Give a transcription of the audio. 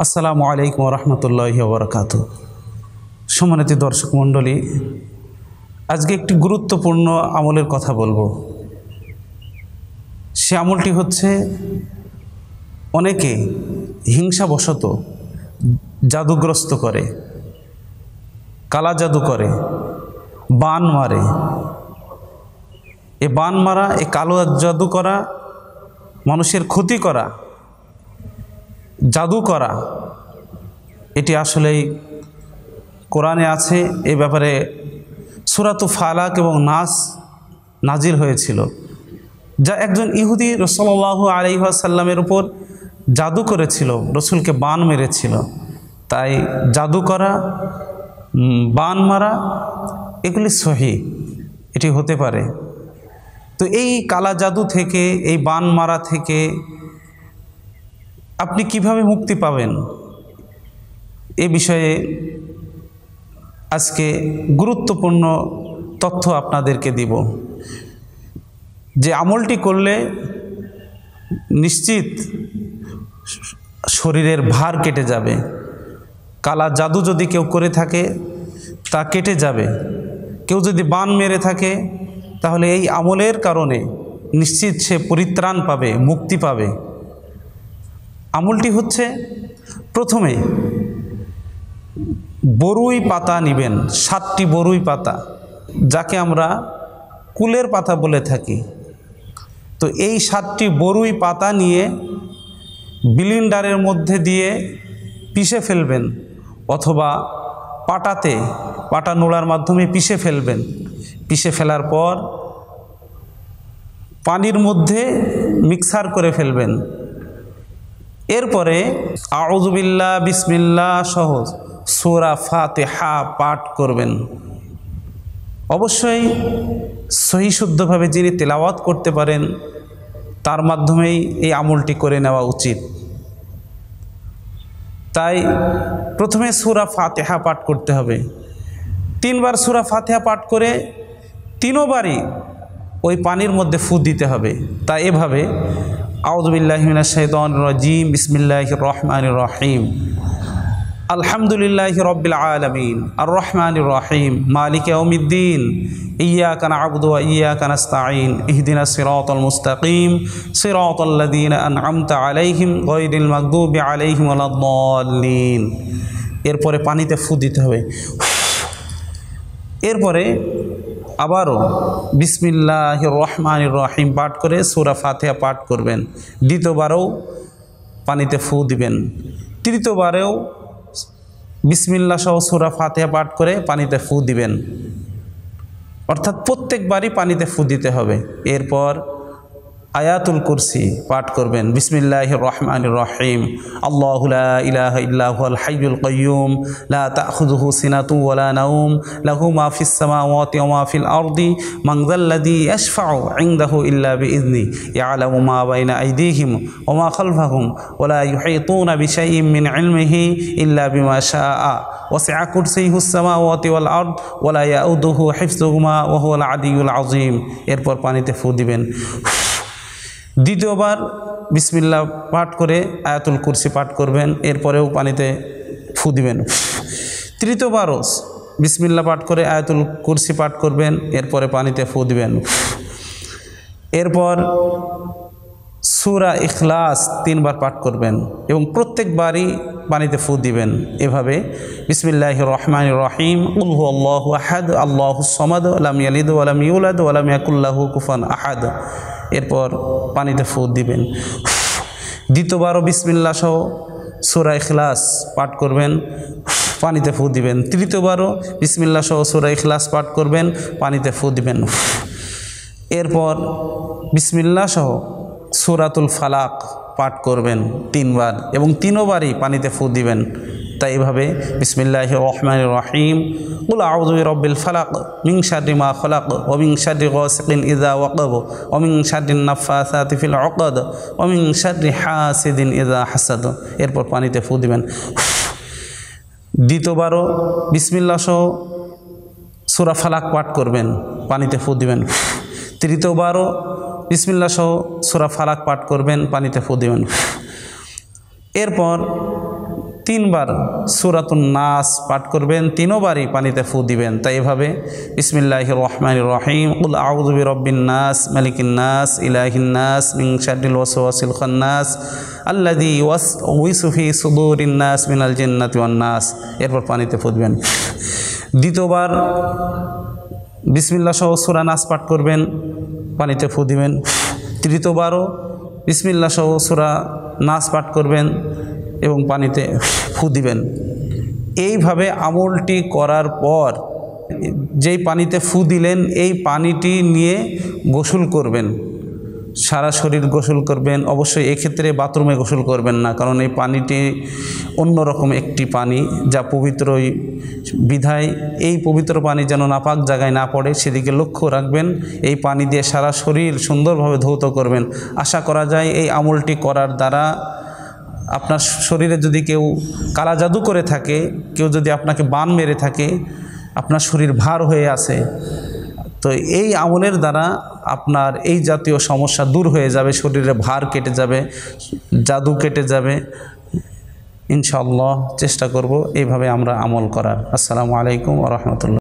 আসসালামু আলাইকুম রহমতুল্লাহি ওয়া বারাকাতুহু। সম্মানিত দর্শক মণ্ডলী, আজকে একটি গুরুত্বপূর্ণ আমলের কথা বলবো। সে আমলটি হচ্ছে, অনেকে হিংসাবশত জাদুগ্রস্ত করে, কালা জাদু করে, বান মারে। এ বান মারা, এ কালো জাদু করা, মানুষের ক্ষতি করা, জাদু করা, এটি আসলেই কোরআনে আছে। এ ব্যাপারে সূরাতু ফালাক এবং নাস নাজিল হয়েছিল, যা একজন ইহুদি রাসূলুল্লাহ আলাইহি ওয়াসাল্লামের উপর জাদু করেছিল, রসুলকে বান মেরেছিল। তাই জাদু করা, বান মারা, এগুলি সহি, এটি হতে পারে। তো এই কালা জাদু থেকে, এই বান মারা থেকে আপনি কিভাবে মুক্তি পাবেন, এ বিষয়ে আজকে গুরুত্বপূর্ণ তথ্য আপনাদেরকে দিব। যে আমলটি করলে নিশ্চিত শরীরের ভার কেটে যাবে। কালা জাদু যদি কেউ করে থাকে তা কেটে যাবে। কেউ যদি বান মেরে থাকে তাহলে এই আমলের কারণে নিশ্চিত সে পরিত্রাণ পাবে, মুক্তি পাবে। আমলটি হচ্ছে, প্রথমে বরুই পাতা নেবেন, 7টি বরুই পাতা, যাকে আমরা কুলের পাতা বলে থাকি। তো এই 7টি বরুই পাতা নিয়ে ব্লেন্ডারের মধ্যে দিয়ে পিষে ফেলবেন, অথবা পাটা নোড়ার মাধ্যমে পিষে ফেলবেন। পিষে ফেলার পর পানির মধ্যে মিক্সার করে ফেলবেন। এরপরে আউযু বিল্লাহ, বিসমিল্লাহ সহ সূরা ফাতিহা পাঠ করবেন। অবশ্যই সহি শুদ্ধভাবে যিনি তেলাওয়াত করতে পারেন তার মাধ্যমেই এই আমলটি করে নেওয়া উচিত। তাই প্রথমে সূরা ফাতিহা পাঠ করতে হবে। 3 বার সূরা ফাতিহা পাঠ করে 3 বারই ওই পানির মধ্যে ফু দিতে হবে। তাই এভাবে আউযু বিল্লাহি মিনাশ শাইতানির রাজিম, বিসমিল্লাহির রহমানির রহিম, আলহামদুলিল্লাহি রাব্বিল আলামিন, আর রহমানির রহিম, মালিকি ইয়াউমিদ্দিন, ইয়্যাকা না'বুদু ওয়া ইয়্যাকা নাস্তাঈন, ইহদিনাস সিরাতাল মুস্তাকিম, সিরাতাল্লাযীনা আন'আমতা আলাইহিম গায়রিল মাগদুবি আলাইহিম ওয়ালাদ-দাল্লিন। এরপরে পানিতে ফু দিতে হবে। এরপরে আবারও বিসমিল্লাহির রহমানির রহিম পাঠ করে সূরা ফাতিহা পাঠ করবেন। দ্বিতীয়বারও পানিতে ফু দিবেন। তৃতীয়বারেও বিসমিল্লাহ সহ সূরা ফাতিহা পাঠ করে পানিতে ফু দিবেন। অর্থাৎ প্রত্যেকবারই পানিতে ফু দিতে হবে। এরপর আয়াতুল কুরসি পাঠ করবেন। বিসমিল্লাহির রহমানির রহিম, আল্লাহু লা ইলাহা ইল্লা হুয়াল হাইয়ুল কাইয়্যুম, লা তাখুযুহু সিনাতুন ওয়া লা নাওম, লাহু মা ফিস সামাওয়াতি ওয়া মা ফিল আরদি, মান যাল্লাযী ইয়াশফাউ ইনদাহু ইল্লা বিইযনি, ইয়ালামু মা বাইনা আইদিহিম ওয়া মা খালফাহুম, ওয়া লা ইউহীতুনা বিশাইইন মিন ইলমিহি ইল্লা বিমা শাআ, ওয়াসি'a কুরসিয়ুহুস সামাওয়াতি ওয়াল আরদ, ওয়া লা ইয়াউদুহু হিফযুহুমা ওয়া হুয়াল আলিয়্যুল আযীম। এরপর পানিতে ফু দিবেন। দ্বিতীয়বার বিসমিল্লাহ পাঠ করে আয়াতুল কুরসি পাঠ করবেন। এরপরেও পানিতে ফু দিবেন। তৃতীয়বারও বিসমিল্লাহ পাঠ করে আয়াতুল কুরসি পাঠ করবেন। এরপরে পানিতে ফু দিবেন। এরপর সূরা ইখলাস 3 বার পাঠ করবেন এবং প্রত্যেকবারই পানিতে ফু দিবেন। এভাবে বিসমিল্লাহির রহমানির রহিম, কুল হুয়াল্লাহু আহাদ, আল্লাহুস সামাদ, লাম ইয়ালিদ ওয়া লাম ইউলাদ ওয়া লাম ইয়াকুল লাহু কুফুয়ান আহাদ। এরপর পানিতে ফু দিবেন। দ্বিতীয়বারও বিসমিল্লাহ সহ সূরা ইখলাস পাঠ করবেন, পানিতে ফু দিবেন। তৃতীয়বারও বিসমিল্লাহ সহ সূরা ইখলাস পাঠ করবেন, পানিতে ফু দিবেন। এরপর বিসমিল্লাহ সহ সূরাতুল ফালাক পাঠ করবেন 3 বার এবং 3 বারই পানিতে ফু দিবেন। তাই এভাবে বিসমিল্লাহির রহমানির রহিম, কুল আউযু বিরাব্বিল ফালাক, মিন শাররি মা খালাক, ওয়া মিন শাররি গাসিকিন ইযা ওয়াকাব, ওয়া মিন শাররিন নাফাসাতি ফিল উকদ, ওয়া মিন শাররি হাসিদিন ইযা হাসাদ। এরপর পানিতে ফু দিবেন। দ্বিতীয়বারও বিসমিল্লাহ সহ সূরা ফালাক পাঠ করবেন, পানিতে ফু দিবেন। তৃতীয়বারও বিসমিল্লাহ সহ সূরা ফালাক পাঠ করবেন, পানিতে ফু দিবেন। এরপর 3 বার সূরাতুন নাস পাঠ করবেন, 3বারই পানিতে ফু দিবেন। তাই এভাবে বিসমিল্লাহির রহমানির রহিম, কুল আউযু বিরব্বিন নাস মালিকিন নাস ইলাহিন নাস মিন শাররিল ওয়াসওয়াসিল খান্নাস আল্লাযী ইউওয়াসউইসু ফি সুদুরিন নাস মিনাল জিন্নাতি ওয়ান নাস, এরপর পানিতে ফু দিবেন। 2বার বিসমিল্লাহ সহ সূরা নাস পাঠ করবেন, পানিতে ফু দিবেন। 3বারও বিসমিল্লাহ সহ সূরা নাস পাঠ করবেন এবং পানিতে ফু দিবেন। এইভাবে আমলটি করার পর যেই পানিতে ফু দিলেন এই পানিটি নিয়ে গোসল করবেন, সারা শরীর গোসল করবেন। অবশ্যই এক্ষেত্রে বাথরুমে গোসল করবেন না, কারণ এই পানিটি অন্যরকম একটি পানি যা পবিত্রই বিধায় এই পবিত্র পানি যেন নাপাক জায়গায় না পড়ে সেদিকে লক্ষ্য রাখবেন। এই পানি দিয়ে সারা শরীর সুন্দরভাবে ধৌত করবেন। আশা করা যায় এই আমলটি করার দ্বারা আপনার শরীরে যদি কেউ কালা জাদু করে থাকে, কেউ যদি আপনাকে বান মেরে থাকে, আপনার শরীর ভার হয়ে আছে, তো এই আমলের দ্বারা আপনার এই জাতীয় সমস্যা দূর হয়ে যাবে, শরীরে ভার কেটে যাবে, জাদু কেটে যাবে। ইনশাআল্লাহ চেষ্টা করব এইভাবে আমরা আমল করার। আসসালামু আলাইকুম ওয়া রাহমাতুল্লাহ।